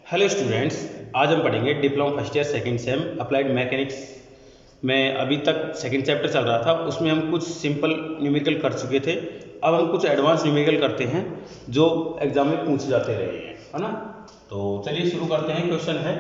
Hello students, आज हम पढ़ेंगे diploma first year second same applied mechanics में। अभी तक सेकंड चैप्टर चल रहा था, उसमें हम कुछ सिंपल न्यूमेरिकल कर चुके थे। अब हम कुछ एडवांस न्यूमेरिकल करते हैं जो एग्जाम में पूछे जाते रहे हैं, है ना। तो चलिए शुरू करते हैं। क्वेश्चन है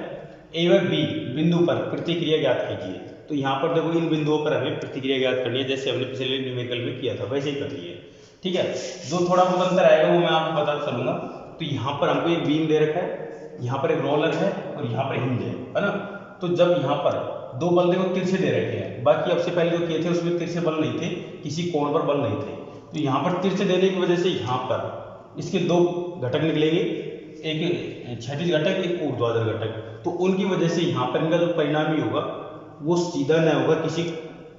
ए व बी बिंदु पर प्रतिक्रिया ज्ञात कीजिए। तो यहाँ पर देखो, इन बिंदुओं पर हमें प्रतिक्रिया ज्ञात करनी है, जैसे हमने पिछले न्यूमेरिकल में किया था वैसे ही करनी है। ठीक है, जो थोड़ा बहुत अंतर आएगा वो मैं आपको बता चलूंगा। तो यहाँ पर हमको एक बीम दे रखा है, यहाँ पर एक रोलर है और यहाँ पर हिंज है ना। तो जब यहाँ पर दो बल देखो तिरछे दे रखे हैं, बाकी अब से पहले जो किए थे उसमें तिरछे बल नहीं थे, किसी कोण पर बल नहीं थे। तो यहाँ पर तिरछे देने की वजह से यहाँ पर इसके दो घटक निकलेंगे, एक क्षैतिज घटक, एक ऊर्ध्वाधर घटक। तो उनकी वजह से यहाँ पर इनका जो परिणामी होगा वो सीधा न होगा, किसी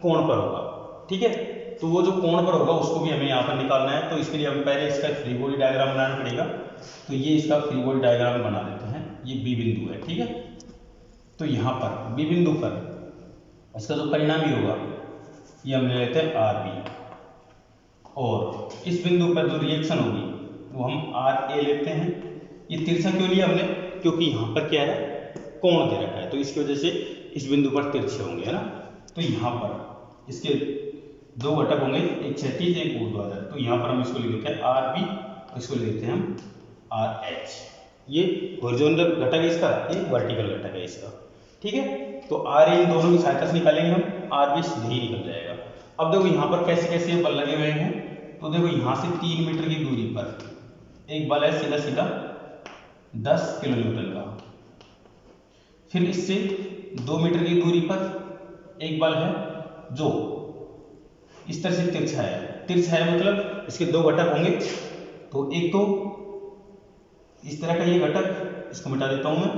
कोण पर होगा। ठीक है, तो वो जो कोण पर होगा उसको भी हमें यहाँ पर निकालना है। तो इसके लिए हम पहले इसका फ्री बॉडी डायग्राम बनाना पड़ेगा। तो ये इसका फ्री बॉडी डायग्राम बना देते हैं। ये बी बिंदु है, ठीक है। तो यहाँ पर बी बिंदु पर इसका जो परिणामी होगा ये हम ले लेते हैं आर बी, और इस बिंदु पर जो रिएक्शन होगी वो हम आर ए लेते हैं। ये तिरछा क्यों लिया हमने? क्योंकि यहाँ पर क्या है, कोण दे रखा है, तो इसकी वजह से इस बिंदु पर तिरछे होंगे, है ना। तो यहाँ पर इसके दो घटक होंगे, एक क्षैतिज एक ऊर्ध्वाधर। तो यहाँ पर हम इसको लिख देते हैं आर बी, इसको लिख देते हैं हम आर एच। ये हॉरिजॉन्टल घटक है इसका, ये वर्टिकल घटक है इसका। ठीक है, तो आर इन दोनों की सहायता से निकालेंगे हम, आर बी सीधे ही निकल जाएगा। अब देखो यहाँ पर कैसे कैसे बल लगे हुए हैं। तो देखो यहाँ से 3 मीटर की दूरी पर एक बल है सीधा सीधा 10 किलो न्यूटन का। फिर इससे 2 मीटर की दूरी पर एक बल है जो इस तरह से तिरछा है। तिरछा है मतलब इसके दो घटक होंगे। तो एक तो इस तरह का ये घटक, इसको मिटा देता हूं मैं,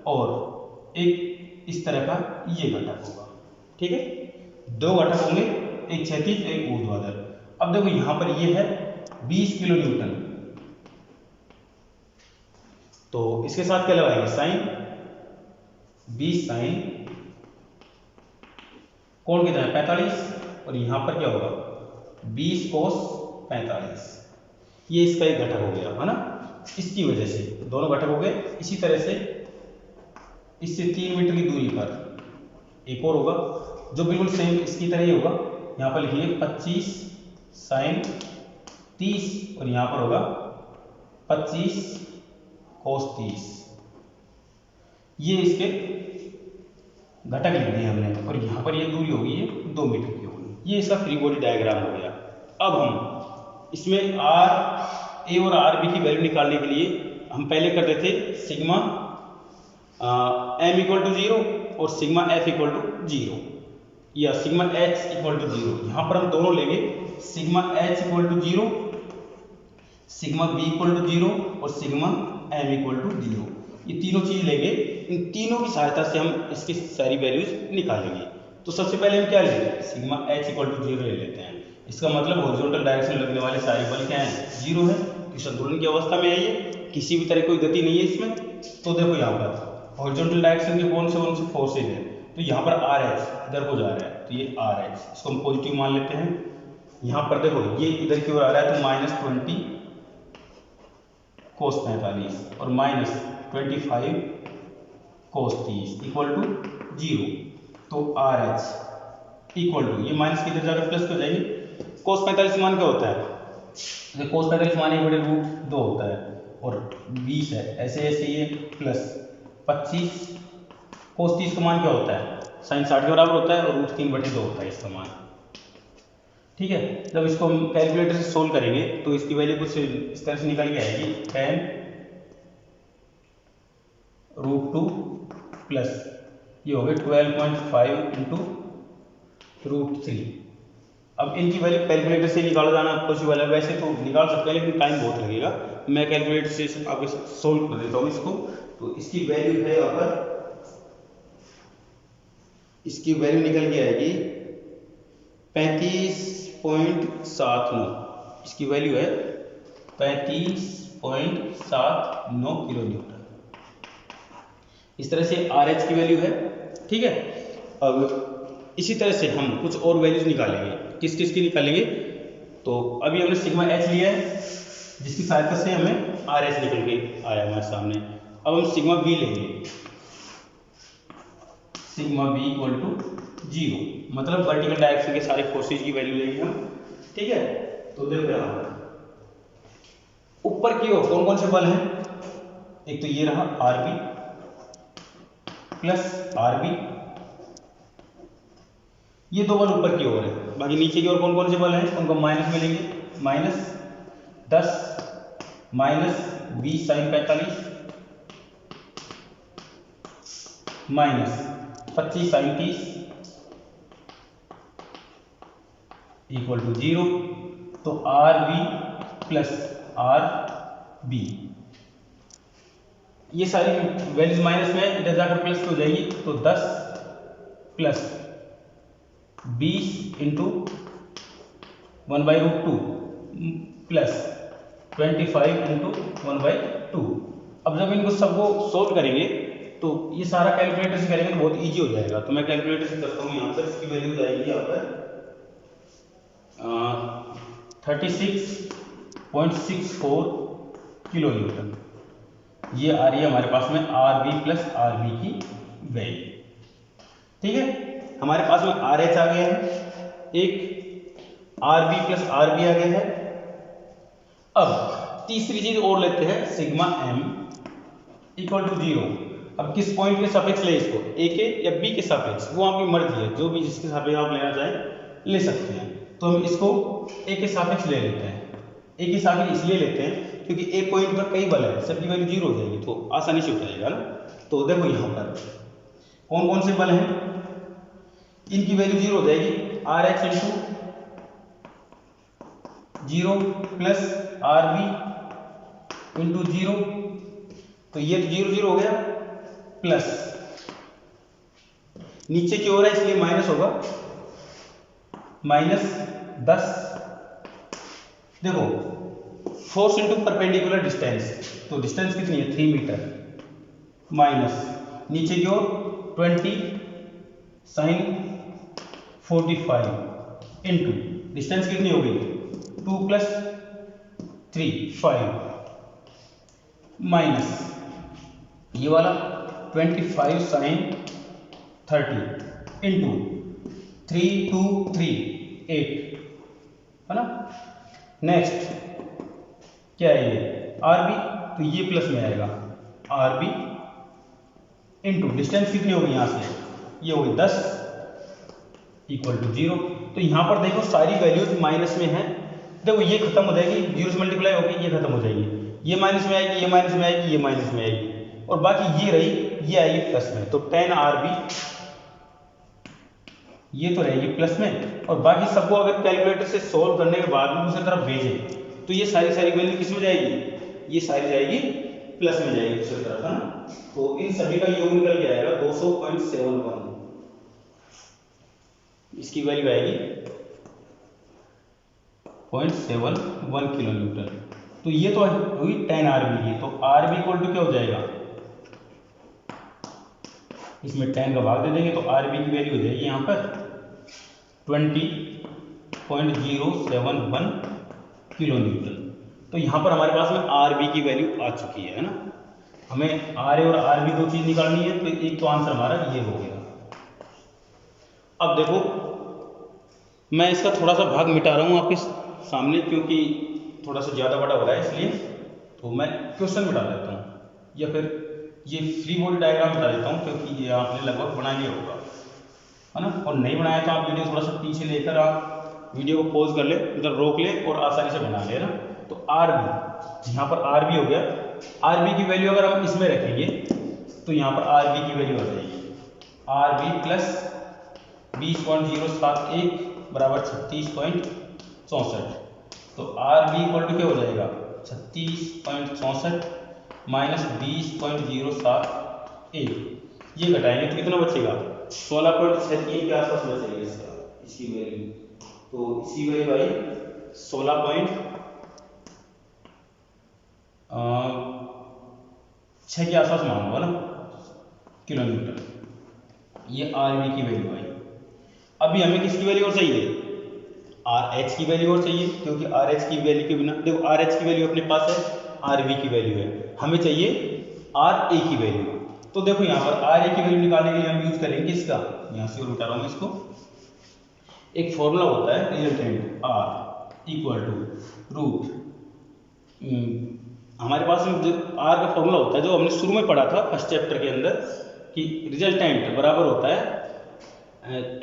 और एक इस तरह का ये घटक होगा। ठीक है, दो घटक होंगे, एक क्षैतिज एक ऊर्ध्वाधर। अब देखो यहां पर ये है 20 किलो न्यूटन। तो इसके साथ क्या लगाएंगे, साइन 20 साइन कोण कितना है 45, और यहां पर क्या होगा 20 कोस 45। ये इसका एक घटक हो गया, है ना। इसकी वजह से दोनों घटक हो गए। इसी तरह से इससे 3 मीटर की दूरी पर एक और होगा जो बिल्कुल सेम इसकी तरह ही होगा। यहाँ पर लिखिए 25 साइन 30, और यहाँ पर होगा 25 कोस 30। ये इसके घटक लिख दिए हमने, और यहाँ पर ये दूरी होगी ये 2 मीटर की होगी। ये इसका फ्री बॉडी डायग्राम हो गया। अब हम इसमें आर ए और आर बी की वैल्यू निकालने के लिए हम पहले करते थे सिग्मा एम इक्वल टू 0 और सिग्मा एफ इक्वल टू 0, या सिग्मा एच इक्वल टू 0। यहाँ पर हम दोनों लेंगे, sigma H equal to 0, sigma B equal to 0 और सिग्मा एम इक्वल टू 0। ये तीनों चीज लेंगे। इन तीनों की सहायता से हम इसकी सारी वैल्यूज निकालेंगे। तो सबसे पहले हम क्या लेंगे, सिग्मा एच इक्वल टू 0 ले लेते हैं। इसका मतलब हॉरिजॉन्टल डायरेक्शन लगने वाले सारे बल क्या है, 0 है। तो संतुलन की अवस्था में है, ये किसी भी तरह कोई गति नहीं है इसमें। तो देखो यहाँ पर हॉरिजॉन्टल डायरेक्शन के कौन से फोर्सेज है। तो यहाँ पर आर एच इधर को जा रहा है, तो ये आर एच, इसको हम पॉजिटिव मान लेते हैं। यहाँ पर देखो ये इधर की ओर आ रहा है, तो -20 कोस 45 और -25 कोस 30 इक्वल टू 0। तो आर एच इक्वल टू, ये माइनस किधर जाकर प्लस हो जाएंगे। कोस 45 मान क्या होता है, कोस 45 मान 1/√2 होता है, और 20 है, ऐसे ऐसे ये प्लस 25 कोस 30 का मान क्या होता है, साइन 60 के बराबर होता है, और √3/2 होता है इसका मान। ठीक है, जब इसको हम कैलकुलेटर से सोल्व करेंगे तो इसकी वैल्यू कुछ इस तरह से निकल के आएगी, 10√2 प्लस ये हो गए 12.5 इंटू √3। अब इनकी वैल्यू कैलकुलेटर से निकाला जाना पॉसिबल है, वैसे तो निकाल सकते हैं लेकिन टाइम बहुत लगेगा। मैं कैलकुलेटर से आपके सोल्व कर देता हूँ इसको। तो इसकी वैल्यू है, यहाँ पर इसकी वैल्यू निकल के आएगी 35.79। इसकी वैल्यू है 35.79 किलो न्यूटन। इस तरह से आर एच की वैल्यू है। ठीक है, अब इसी तरह से हम कुछ और वैल्यूज निकालेंगे। किस किस की निकालेंगे, तो अभी हमने सिग्मा एच लिया है, जिसकी सहायता से हमें आर एच निकल के आया हमारे सामने। अब हम सिग्मा बी लेंगे, सिग्मा बी इक्वल टू 0, मतलब वर्टिकल डायरेक्शन के सारे फोर्सेज की वैल्यू लेंगे हम, ठीक है। तो देखो यहाँ ऊपर की ओर कौन कौन से बल हैं, एक तो ये रहा R B plus R B, ये दो बल ऊपर की ओर है। बाकी नीचे की ओर कौन कौन से बल हैं उनको माइनस में लेंगे, -10 -20 sin 45 -25 sin 30 इक्वल टू 0। तो R B plus R B, ये सारी वैल्यूज माइनस में इधर जाकर प्लस हो जाएगी। तो 10 प्लस 20 इंटू 1/√2 प्लस 25 इंटू 1/2। अब जब इनको सबको सोल्व करेंगे तो ये सारा कैलकुलेटर से करेंगे तो बहुत इजी हो जाएगा। तो मैं कैलकुलेटर से करता हूँ, यहाँ पर इसकी वैल्यू आएगी यहाँ पर 36.64 किलो न्यूटन। ये आ रही है हमारे पास में R B plus R B की वैल्यू, ठीक है। हमारे पास में आर एच आ गया है, एक R B plus R B आ गया है। अब तीसरी चीज और लेते हैं, सिग्मा एम इक्वल टू 0। अब किस पॉइंट के सापेक्ष ले इसको, ए के या बी के सापेक्ष, वो आपकी मर्जी है, जो भी जिसके सापेक्ष आप लेना चाहें ले सकते हैं। तो हम इसको ए के सापेक्ष ले लेते हैं। ए के सापेक्ष इसलिए लेते हैं क्योंकि ए पॉइंट पर कई बल है, सबकी वैल्यू 0 हो जाएगी, तो आसानी से हो जाएगा ना। तो देखो यहाँ पर कौन कौन से बल हैं, इनकी वैल्यू 0 हो जाएगी। R H into 0 plus R B into 0, तो ये 0 0 हो गया, प्लस नीचे की ओर है इसलिए माइनस होगा, -10। देखो फोर्स इंटू परपेंडिकुलर डिस्टेंस, तो डिस्टेंस कितनी है 3 मीटर, माइनस नीचे की ओर 20 sin 45 इंटू डिस्टेंस कितनी हो गई 2 + 3 5 माइनस ये वाला 25 sin 30 इंटू 3 2 3 8 है ना। नेक्स्ट क्या है ये आर बी, तो ये प्लस में आएगा आर बी इंटू डिस्टेंस कितनी होगी यहाँ से, ये होगी 10 इक्वल टू 0। तो यहाँ पर देखो सारी वैल्यूज माइनस में है। देखो ये खत्म हो जाएगी, 0 से मल्टीप्लाई होगी, ये खत्म हो जाएगी, ये माइनस में आएगी, ये माइनस में आएगी, ये माइनस में आएगी, और बाकी ये रही, ये आएगी प्लस में। तो 10 आर बी ये तो रहेगी प्लस में, और बाकी सबको अगर कैलकुलेटर से सोल्व करने के बाद में दूसरी तरफ भेजें तो ये सारी वैल्यू किस में जाएगी, ये सारी जाएगी प्लस में जाएगी दूसरी तरफ, है ना। तो इन सभी का योग निकल के आएगा 200.71, इसकी वैल्यू आएगी 0.71 किलो न्यूटन। तो ये तो हुई 10 आर बी की। तो आर बी इक्वल टू क्या हो जाएगा, इसमें 10 का भाग दे देंगे तो आर बी की वैल्यू हो जाएगी यहाँ पर 20.071 किलो न्यूटन। तो यहाँ पर हमारे पास में आर बी की वैल्यू आ चुकी है ना। हमें आर ए और आर बी दो चीज निकालनी है, तो एक तो आंसर हमारा ये हो गया। अब देखो मैं इसका थोड़ा सा भाग मिटा रहा हूँ आपके सामने, क्योंकि थोड़ा सा ज़्यादा बड़ा हो रहा है, इसलिए तो मैं क्वेश्चन मिटा देता हूँ, या फिर ये फ्री बॉडी डायग्राम बता देता हूँ, क्योंकि ये आपने लगभग बना लिया होगा, है ना। और नहीं बनाया तो आप वीडियो थोड़ा सा पीछे लेकर आप वीडियो को पॉज कर ले, मतलब रोक ले और आसानी से बना ले ना। तो आर बी, यहाँ पर आर बी हो गया, आर बी की वैल्यू अगर हम इसमें रखेंगे तो यहाँ पर आर बी की वैल्यू आ जाएगी आर बी प्लस 20.071 बराबर 36.64। तो आर बी इक्वल टू क्या हो जाएगा 36.64 माइनस 20.071, ये घटाएंगे तो कितना बचेगा 16.63 के आसपास बचेगा इसकी वैल्यू। तो इसकी वैल्यू आई 16.6 के आसपास मानूंगा ना किलो न्यूटन, ये आर बी की वैल्यू आई। अभी हमें किसकी वैल्यू और चाहिए, आर एच की वैल्यू और चाहिए, क्योंकि आर एच की वैल्यू के बिना, देखो आर एच की वैल्यू अपने पास है, आर बी की वैल्यू है, हमें चाहिए आर ए की वैल्यू। तो देखो यहाँ पर आर ए की वैल्यू निकालने के लिए हम यूज करेंगे इसका, यहाँ से उठा रहा हूँ इसको, एक फॉर्मूला होता है resultant R equal to root, हमारे पास में जो आर का फॉर्मूला होता है जो हमने शुरू में पढ़ा था फर्स्ट चैप्टर के अंदर कि रिजल्टेंट बराबर होता है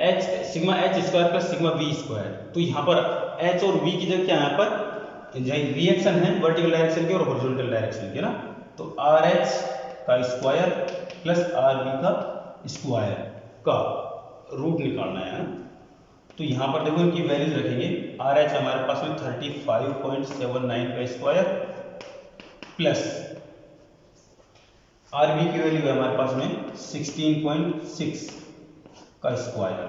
H sigma H square plus sigma we square. तो यहाँ पर एच और वी की जगह क्या यहाँ पर रिएक्शन है वर्टिकल डायरेक्शन के और हॉरिजॉन्टल डायरेक्शन के ना, तो आर एच का स्क्वायर प्लस आर वी का स्क्वायर का रूट निकालना है ना। तो यहाँ पर देखो इनकी वैल्यूज रखेंगे, आर एच हमारे पास में 35.79 का स्क्वायर प्लस आर वी की वैल्यू है हमारे पास में 16.6 का स्क्वायर।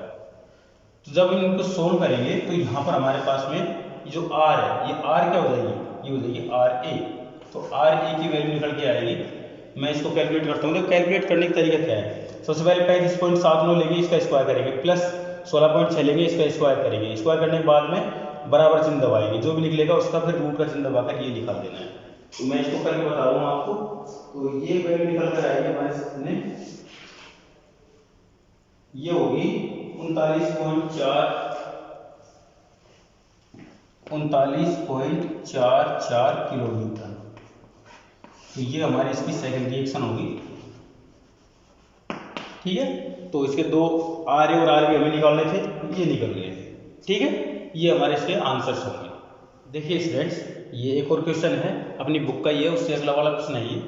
तो जब इनको सोल्व करेंगे तो यहाँ पर हमारे पास में जो आर है ये आर क्या हो जाएगी, ये हो जाएगी आर ए। तो आर ए की वैल्यू निकल के आएगी, मैं इसको कैलकुलेट करता हूँ। तो कैलकुलेट करने का तरीका क्या है, सबसे पहले 35.79 लेंगे, इसका स्क्वायर करेंगे, प्लस 16.6 लेंगे, इसका स्क्वायर करेंगे, स्क्वायर करने के बाद में बराबर चिन्ह दबाएंगे, जो भी निकलेगा उसका फिर रूट का चिन्ह दबाकर ये निकाल देना है। तो मैं इसको करके बता रहा हूँ आपको। तो ये वैल्यू निकल कर आएगी हमारे सामने, ये होगी 39.44 किलो न्यूटन। तो ये हमारी इसकी सेकंड रिएक्शन होगी, ठीक है। तो इसके दो आर ए और आर बी हमें निकालने थे, ये निकल गए, ठीक है। ये हमारे इसके आंसर्स होंगे। देखिए स्टूडेंट्स, ये एक और क्वेश्चन है अपनी बुक का, ये उससे अगला वाला क्वेश्चन है ये।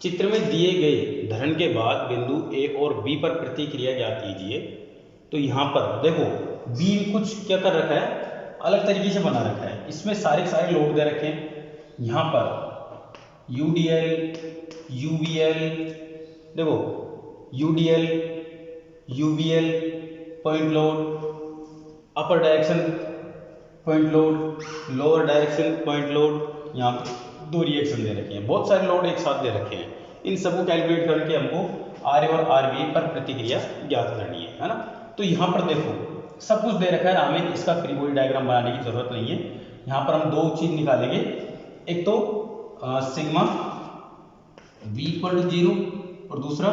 चित्र में दिए गए धरण के बाद बिंदु ए और बी पर प्रतिक्रिया ज्ञात कीजिए। तो यहाँ पर देखो बी कुछ क्या कर रखा है, अलग तरीके से बना रखा है, इसमें सारे लोड दे रखे हैं। यहाँ पर यूडीएल, यूवीएल, देखो UDL, UVL point load, upper direction point load, lower direction point load, यहाँ पे दो रिएक्शन दे रखे हैं, बहुत सारे लोड एक साथ दे रखे हैं। इन सबको कैलकुलेट करके हमको आर ए और आर बी पर प्रतिक्रिया ज्ञात करनी है ना। तो यहाँ पर देखो सब कुछ दे रखा है, हमें इसका फ्री बॉडी डायग्राम बनाने की जरूरत नहीं है। यहाँ पर हम दो चीज निकालेंगे, एक तो सिग्मा वी इक्वल टू 0 और दूसरा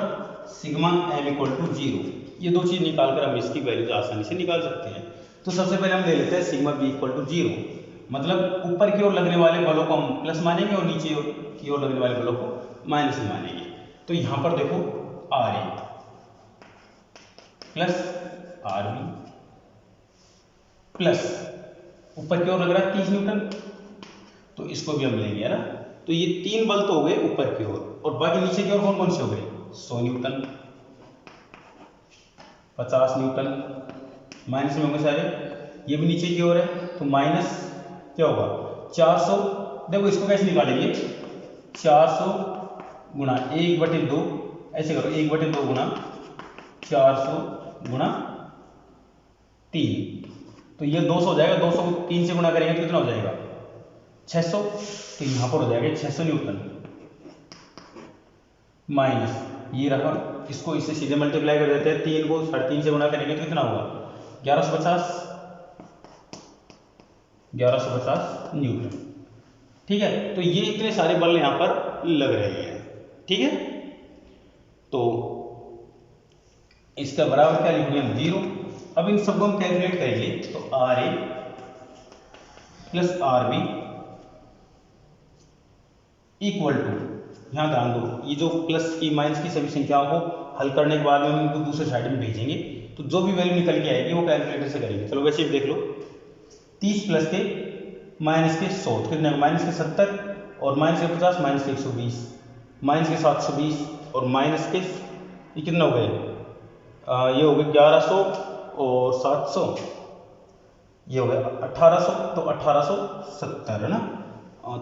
सिग्मा एम इक्वल टू 0। ये दो चीज निकालकर हम इसकी वैल्यूज आसानी से निकाल सकते हैं। तो सबसे पहले हम ले लेते हैं सिग्मा वी इक्वल टू 0, मतलब ऊपर की ओर लगने वाले बलों को हम प्लस मानेंगे और नीचे की ओर लगने वाले बलों को माइनस मानेंगे। तो यहाँ पर देखो R A plus R B plus ऊपर की ओर लग रहा है 30 न्यूटन, तो इसको भी हम लेंगे, है ना। तो ये तीन बल तो हो गए ऊपर की ओर, और बाकी नीचे की ओर कौन कौन से हो गए, 100 न्यूटन, 50 न्यूटन, माइनस में होंगे सारे, ये भी नीचे की ओर है, तो माइनस क्या होगा 400। देखो इसको कैसे निकालेंगे, 400 गुणा 1/2, ऐसे करो 1/2 गुणा 400 गुणा 3, तो ये 200 हो जाएगा। 200 को 3 से गुणा करेंगे तो कितना हो जाएगा 600, तो यहाँ पर हो जाएगा 600 न्यूटन, माइनस ये रखा, इसको इससे सीधे मल्टीप्लाई कर देते हैं, 3 को 3.5 से गुणा करेंगे तो कितना होगा 1150 न्यूटन, ठीक है। तो ये इतने सारे बल यहाँ पर लग रहे हैं, ठीक है। तो इसका बराबर क्या लिखेंगे हम 0। अब इन सबको हम कैलकुलेट करेंगे, तो R A plus R B equal to, यहाँ ध्यान दो ये जो प्लस की माइनस की सभी संख्याओं को हल करने के बाद में हम इनको दूसरे साइड में भेजेंगे, तो जो भी वैल्यू निकल के आएगी वो कैलकुलेटर से करेंगे। चलो वैसे भी देख लो, 30 प्लस के माइनस के 100 कितने, माइनस के 70 और माइनस के 50, माइनस के 120, माइनस के 720 और माइनस के ये कितना हो गए, ये हो गए 1100 और 700, ये हो गया 1800, तो 1870 है ना।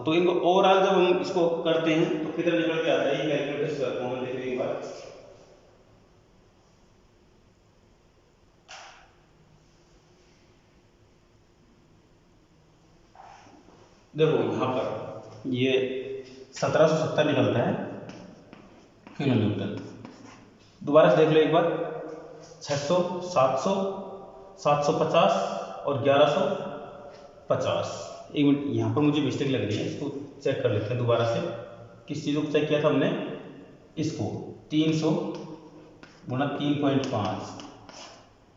तो इनको ओवरऑल जब हम इसको करते हैं तो कितना निकल के आता है, ये कैलकुलेटर से करता हूं मैं, देखिए एक बार। देखो यहाँ पर ये 1770 निकलता है किलो न्यूटन। दोबारा से देख लो एक बार, 600, 700, 750 और 1150। एक मिनट, यहाँ पर मुझे मिस्टेक लग रही है, इसको चेक कर लेते हैं दोबारा से। किस चीज़ को चेक किया था हमने, इसको 300 गुणा 3.5,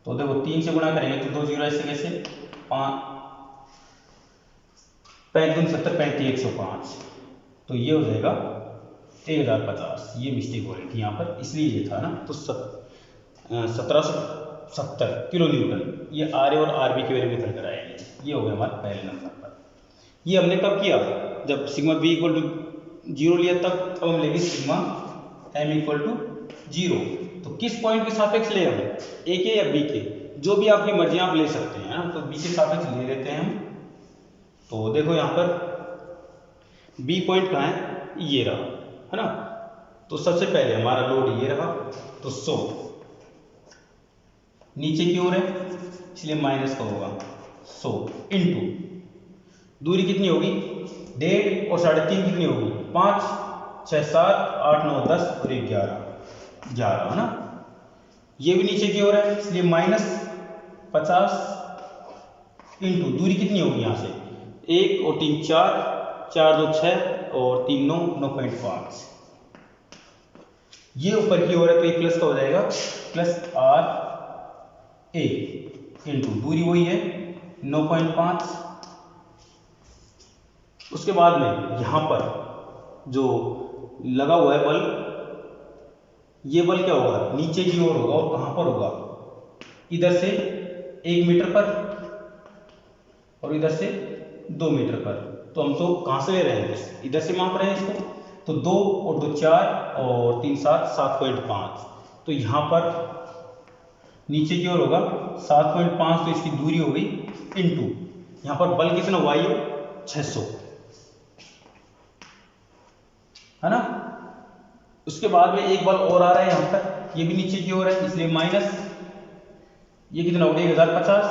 तो देखो 3 से गुणा करेंगे तो 2 जीरो ऐसे कैसे 5 5×2 70 105, तो ये हो जाएगा 1050। ये मिस्टेक हो रही थी यहाँ पर, इसलिए ये था ना। तो 1770 किलो न्यूटन, ये आर ए और आर बी की वैल्यू निकल कर आएंगे। ये हो गया हमारे पहले नंबर पर। ये हमने कब किया, जब सिग्मा बी इक्वल टू 0 लिया तब। अब हम लेंगे सिग्मा एम इक्वल टू 0। तो किस पॉइंट के सापेक्ष ले हम, ए के या बी के, जो भी आपकी मर्जी आप ले सकते हैं ना। तो बी के सापेक्ष ले लेते हैं हम। तो देखो यहाँ पर बी पॉइंट कहाँ है, ये रहा है ना। तो सबसे पहले हमारा लोड ये रहा, तो 100 नीचे की ओर है इसलिए माइनस का होगा 100 इंटू दूरी कितनी होगी 1.5 और 3.5 कितनी होगी 5 6 7 8 9 10 और 11 है ना। ये भी नीचे की ओर है इसलिए -50 इंटू दूरी कितनी होगी यहाँ से 1 और 3 4 4 2 6 और 3 9 9.5। ये ऊपर की ओर है तो ये प्लस का हो जाएगा +R A इंटू दूरी वही है 9.5। उसके बाद में यहां पर जो लगा हुआ है बल, ये बल क्या होगा नीचे की ओर होगा और कहां पर होगा इधर से 1 मीटर पर और इधर से 2 मीटर पर। तो हम तो कहां से ले रहे हैं, इधर से माप रहे हैं इसको। तो 2 और 2 4 और 3 7 7.5। तो यहां पर नीचे की ओर होगा 7.5, तो इसकी दूरी हो गई इंटू यहां पर बल कितना हुआ ये 600 है ना। उसके बाद में एक बल और आ रहा है यहां पर, ये भी नीचे की ओर है इसलिए माइनस, ये कितना होगा 1050।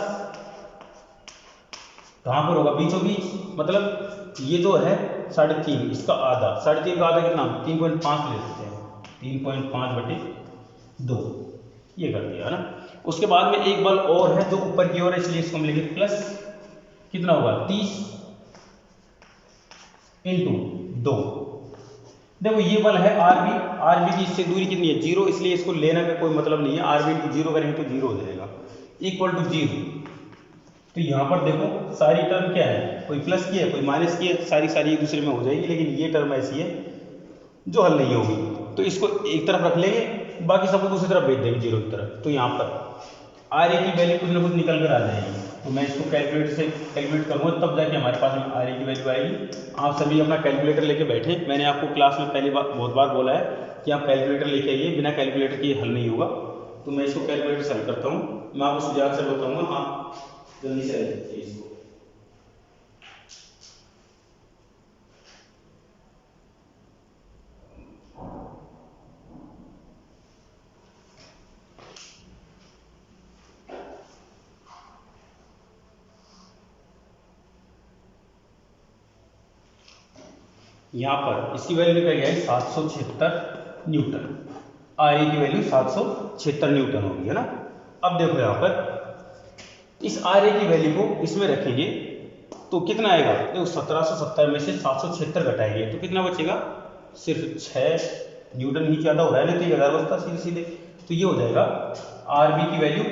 कहां पर होगा बीचों बीच, मतलब ये जो है 3.5 इसका आधा, 3.5 का आधा कितना 3.5 ले सकते हैं, 3.5/2 ये कर दिया है ना। उसके बाद में एक बल और है जो ऊपर की ओर है इसलिए इसको हम लेंगे प्लस, कितना होगा 30 इंटू 2। देखो ये बल है आरबी की इससे दूरी कितनी है 0, इसलिए इसको लेने का कोई मतलब नहीं है। आरबी इंटू 0 करेंगे तो 0 हो जाएगा इक्वल टू 0। तो यहाँ पर देखो सारी टर्म क्या है, कोई प्लस की है कोई माइनस की है, सारी एक दूसरे में हो जाएगी, लेकिन ये टर्म ऐसी है जो हल नहीं होगी। तो इसको एक तरफ रख लेंगे, बाकी सबको दूसरी तरफ भेज देंगे 0 की तरफ। तो यहाँ पर आर ए की वैल्यू कुछ ना कुछ निकल कर आ जाएगी। तो मैं इसको कैलकुलेटर से कैलकुलेट करूँगा तब जाके हमारे पास में आर ए की वैल्यू आएगी। आप सभी अपना कैलकुलेटर लेके बैठे। मैंने आपको क्लास में पहली बार बहुत बार बोला है कि आप कैलकुलेटर लेके आइए, बिना कैलकुलेटर के हल नहीं होगा। तो मैं इसको कैलकुलेटर से हल करता हूँ, मैं आपको सुझाव से बताऊँगा, आप जल्दी से इसको। यहाँ पर इसकी वैल्यू क्या है 776 न्यूटन, आर ए की वैल्यू 776 न्यूटन होगी है ना। अब देखो यहाँ पर इस आर ए की वैल्यू को इसमें रखेंगे तो कितना आएगा, देखो 1770 में से 776 घटाएंगे तो कितना बचेगा, सिर्फ 6 न्यूटन ही ज़्यादा हो रहा है, नहीं तो 1000 बचता सीधे सीधे। तो ये हो जाएगा आर बी की वैल्यू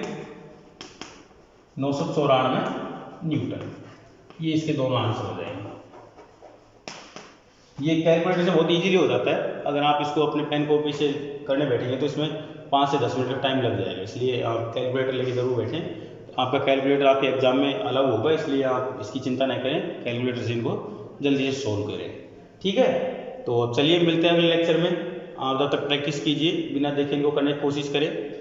994 न्यूटन। ये इसके दोनों आंसर हो जाएंगे। ये कैलकुलेटर से बहुत इजीली हो जाता है। अगर आप इसको अपने पेन कॉपी से करने बैठेंगे तो इसमें 5 से 10 मिनट का टाइम लग जाएगा, इसलिए आप कैलकुलेटर लेके जरूर बैठें। आपका कैलकुलेटर आपके एग्जाम में अलाउ होगा, इसलिए आप इसकी चिंता नहीं करें, कैलकुलेटर से इनको जल्दी से सोल्व करें। ठीक है, तो चलिए मिलते हैं अगले लेक्चर में। आप जब तक प्रैक्टिस कीजिए, बिना देखे इनको करने की कोशिश करें।